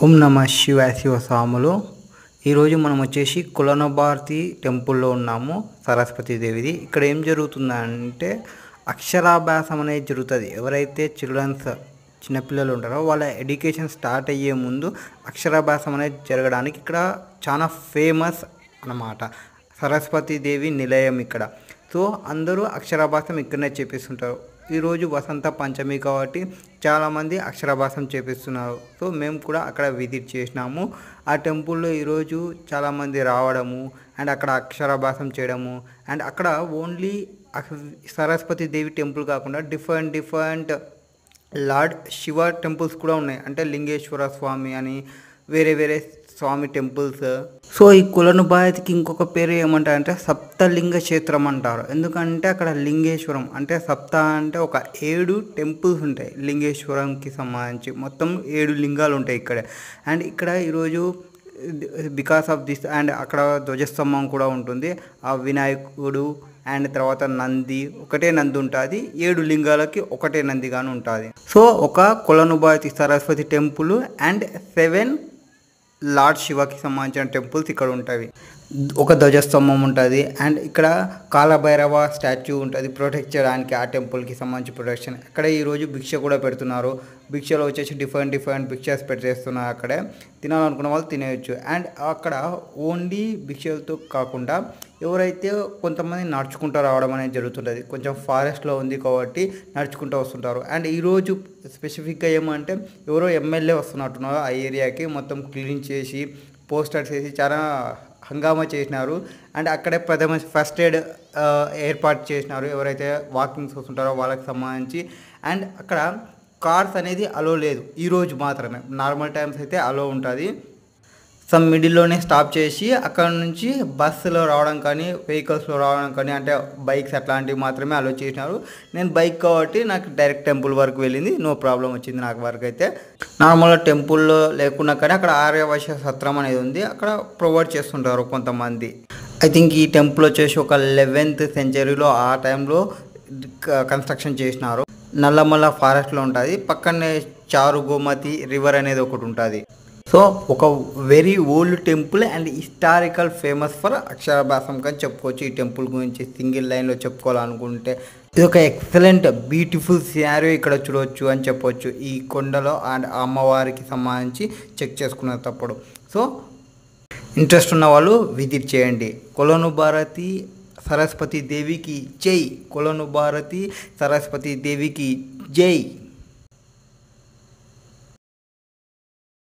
ఓం నమ శివాయ శివస్వాములు. ఈరోజు మనం వచ్చేసి కులనభారతి టెంపుల్లో ఉన్నాము, సరస్వతి దేవిది. ఇక్కడ ఏం జరుగుతుందంటే అక్షరాభ్యాసం అనేది జరుగుతుంది. ఎవరైతే చిన్నపిల్లలు ఉంటారో వాళ్ళ ఎడ్యుకేషన్ స్టార్ట్ అయ్యే ముందు అక్షరాభ్యాసం అనేది జరగడానికి ఇక్కడ చాలా ఫేమస్ అన్నమాట సరస్వతి దేవి నిలయం ఇక్కడ. సో అందరూ అక్షరాభ్యాసం ఇక్కడనే చేపిస్తుంటారు. ఈరోజు వసంత పంచమి కాబట్టి చాలామంది అక్షరాభ్యాసం చేపిస్తున్నారు. సో మేము కూడా అక్కడ విజిట్ చేసినాము. ఆ టెంపుల్లో ఈరోజు చాలామంది రావడము అండ్ అక్కడ అక్షరాభ్యాసం చేయడము. అండ్ అక్కడ ఓన్లీ సరస్వతి దేవి టెంపుల్ కాకుండా డిఫరెంట్ లార్డ్ శివ టెంపుల్స్ కూడా ఉన్నాయి. అంటే లింగేశ్వర స్వామి అని వేరే స్వామి టెంపుల్స్. సో ఈ కులనుభారతికి ఇంకొక పేరు ఏమంటారంటే సప్తలింగ క్షేత్రం అంటారు. ఎందుకంటే అక్కడ లింగేశ్వరం అంటే సప్త అంటే ఒక 7 టెంపుల్స్ ఉంటాయి లింగేశ్వరంకి సంబంధించి. మొత్తం 7 లింగాలు ఉంటాయి ఇక్కడ. అండ్ ఇక్కడ ఈరోజు బికాస్ ఆఫ్ దిస్ అండ్ అక్కడ ధ్వజస్తంభం కూడా ఉంటుంది. ఆ వినాయకుడు అండ్ తర్వాత నంది, ఒకటే నంది ఉంటుంది. 7 లింగాలకి ఒకటే నందిగాను ఉంటుంది. సో ఒక కులనుభారతి సరస్వతి టెంపుల్ అండ్ 7 లార్డ్ శివకి సంబంధించిన టెంపుల్స్ ఇక్కడ ఉంటాయి. ఒక ధ్వజస్తంభం ఉంటుంది అండ్ ఇక్కడ కాలభైరవ స్టాచ్యూ ఉంటుంది ప్రొటెక్ట్ చేయడానికి. ఆ టెంపుల్కి సంబంధించి ప్రొటెక్షన్. అక్కడ ఈరోజు భిక్ష కూడా పెడుతున్నారు. భిక్షలో వచ్చేసి డిఫరెంట్ భిక్షస్ పెట్టేస్తున్నారు. అక్కడే తినాలనుకున్న వాళ్ళు తినేయచ్చు. అండ్ అక్కడ ఓన్లీ భిక్షలతో కాకుండా ఎవరైతే కొంతమంది నడుచుకుంటూ రావడం అనేది జరుగుతుంటుంది. కొంచెం ఫారెస్ట్లో ఉంది కాబట్టి నడుచుకుంటూ వస్తుంటారు. అండ్ ఈరోజు స్పెసిఫిక్గా ఏమంటే ఎవరో ఎమ్మెల్యే వస్తున్నట్టున్నారు ఆ ఏరియాకి. మొత్తం క్లీన్ చేసి పోస్టర్స్ వేసి చాలా హంగామా చేసినారు. అండ్ అక్కడే ఫస్ట్ ఎయిడ్ ఏర్పాటు చేసినారు ఎవరైతే వాకింగ్స్ వస్తుంటారో వాళ్ళకి సంబంధించి. అండ్ అక్కడ కార్స్ అనేది అలో లేదు, ఈరోజు మాత్రమే. నార్మల్ టైమ్స్ అయితే అలో ఉంటుంది. సమ్ మిడిల్లోనే స్టాప్ చేసి అక్కడ నుంచి బస్సులో రావడం కానీ వెహికల్స్లో రావడం కానీ అంటే బైక్స్ అట్లాంటివి మాత్రమే అలో చేసినారు. నేను బైక్ కాబట్టి నాకు డైరెక్ట్ టెంపుల్ వరకు వెళ్ళింది, నో ప్రాబ్లం వచ్చింది నాకు వరకు అయితే. నార్మల్గా టెంపుల్లో లేకున్నా కానీ అక్కడ ఆర్యవైశ్య సత్రం అనేది ఉంది, అక్కడ ప్రొవైడ్ చేస్తుంటారు కొంతమంది. ఐ థింక్ ఈ టెంపుల్ వచ్చేసి ఒక 11th సెంచరీలో ఆ టైంలో కన్స్ట్రక్షన్ చేసినారు. నల్లమల్ల ఫారెస్ట్లో ఉంటుంది. పక్కనే చారు గోమతి రివర్ అనేది ఒకటి ఉంటుంది. సో ఒక very old temple and historical famous for అక్షరాభ్యాసం కానీ చెప్పుకోవచ్చు. ఈ టెంపుల్ గురించి సింగిల్ లైన్లో చెప్పుకోవాలనుకుంటే ఇది ఒక ఎక్సలెంట్ బ్యూటిఫుల్ సినారియో ఇక్కడ చూడవచ్చు అని చెప్పవచ్చు. ఈ కొండలో అండ్ అమ్మవారికి సంబంధించి చెక్ చేసుకునేటప్పుడు. సో ఇంట్రెస్ట్ ఉన్న వాళ్ళు విజిట్ చేయండి. కులనుభారతి సరస్వతి దేవికి జై. కులనుభారతి సరస్వతి దేవికి జై.